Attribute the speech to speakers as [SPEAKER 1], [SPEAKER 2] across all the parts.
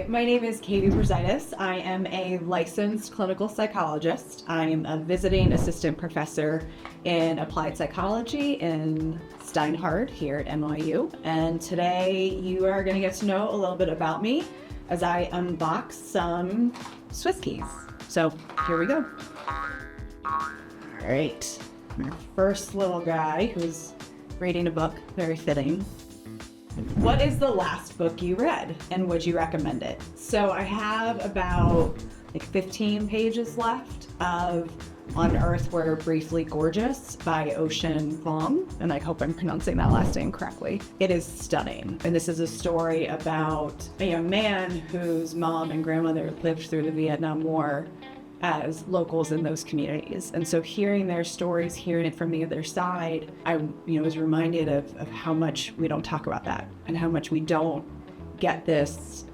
[SPEAKER 1] my name is Katie Brazaitis. I am a licensed clinical psychologist. I am a visiting assistant professor in applied psychology in Steinhardt here at NYU. And today you are going to get to know a little bit about me as I unbox some Swiss keys. So here we go. All right, our first little guy who's reading a book, very fitting. What is the last book you read and would you recommend it? So I have about 15 pages left of On Earth We're Briefly Gorgeous by Ocean Vuong, and I hope I'm pronouncing that last name correctly. It is stunning, and this is a story about a young man whose mom and grandmother lived through the Vietnam War as locals in those communities. And so hearing their stories, hearing it from the other side, I was reminded of how much we don't talk about that and how much we don't get this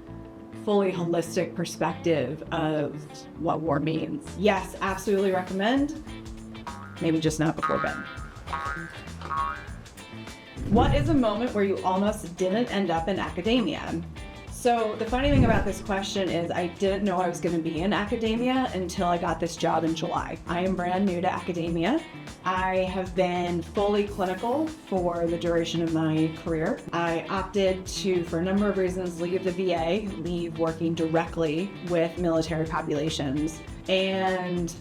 [SPEAKER 1] fully holistic perspective of what war means. Yes, absolutely recommend. Maybe just not before bed. What is a moment where you almost didn't end up in academia? So the funny thing about this question is I didn't know I was going to be in academia until I got this job in July. I am brand new to academia. I have been fully clinical for the duration of my career. I opted to, for a number of reasons, leave the VA, leave working directly with military populations, and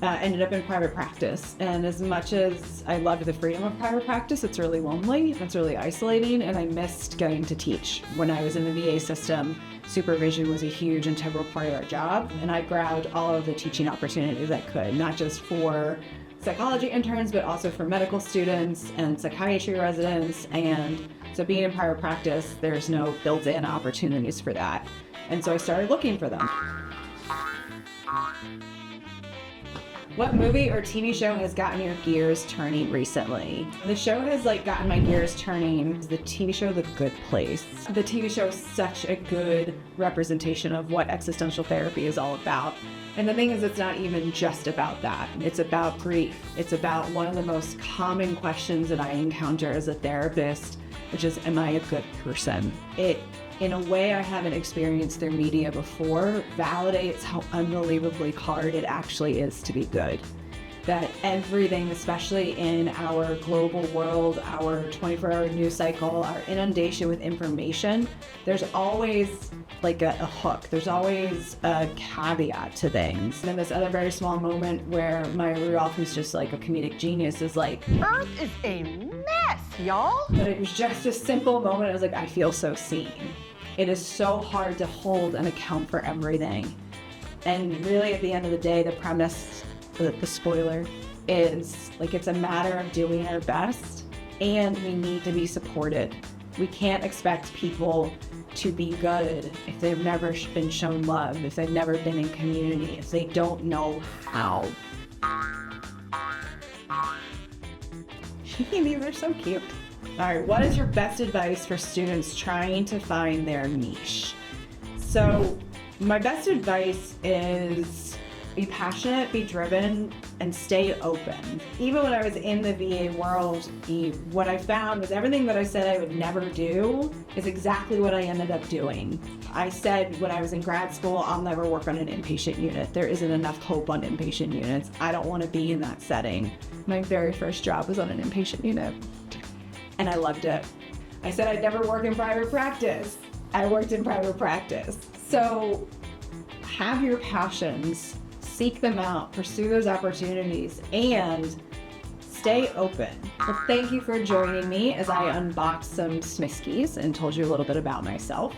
[SPEAKER 1] ended up in private practice. And as much as I loved the freedom of private practice, it's really lonely, it's really isolating, and I missed getting to teach. When I was in the VA system, supervision was a huge integral part of our job, and I grabbed all of the teaching opportunities I could, not just for psychology interns, but also for medical students and psychiatry residents. And so being in private practice, there's no built-in opportunities for that. And so I started looking for them. What movie or TV show has gotten your gears turning recently? The show has gotten my gears turning. The TV show The Good Place. The TV show is such a good representation of what existential therapy is all about. And the thing is, it's not even just about that. It's about grief. It's about one of the most common questions that I encounter as a therapist, which is, am I a good person? It, in a way I haven't experienced through media before, validates how unbelievably hard it actually is to be good. That everything, especially in our global world, our 24-hour news cycle, our inundation with information, there's always a hook. There's always a caveat to things. And then this other very small moment where Maya Rudolph, who's just a comedic genius, is like,
[SPEAKER 2] Earth is a mess, y'all.
[SPEAKER 1] But it was just a simple moment. I was like, I feel so seen. It is so hard to hold and account for everything. And really, at the end of the day, the premise, the spoiler, is it's a matter of doing our best, and we need to be supported. We can't expect people to be good if they've never been shown love, if they've never been in community, if they don't know how. These are so cute. All right, what is your best advice for students trying to find their niche? So my best advice is be passionate, be driven, and stay open. Even when I was in the VA world, what I found was everything that I said I would never do is exactly what I ended up doing. I said when I was in grad school, I'll never work on an inpatient unit. There isn't enough hope on inpatient units. I don't want to be in that setting. My very first job was on an inpatient unit, and I loved it. I said I'd never work in private practice. I worked in private practice. So have your passions, seek them out, pursue those opportunities, and stay open. Well, thank you for joining me as I unboxed some Smiskies and told you a little bit about myself.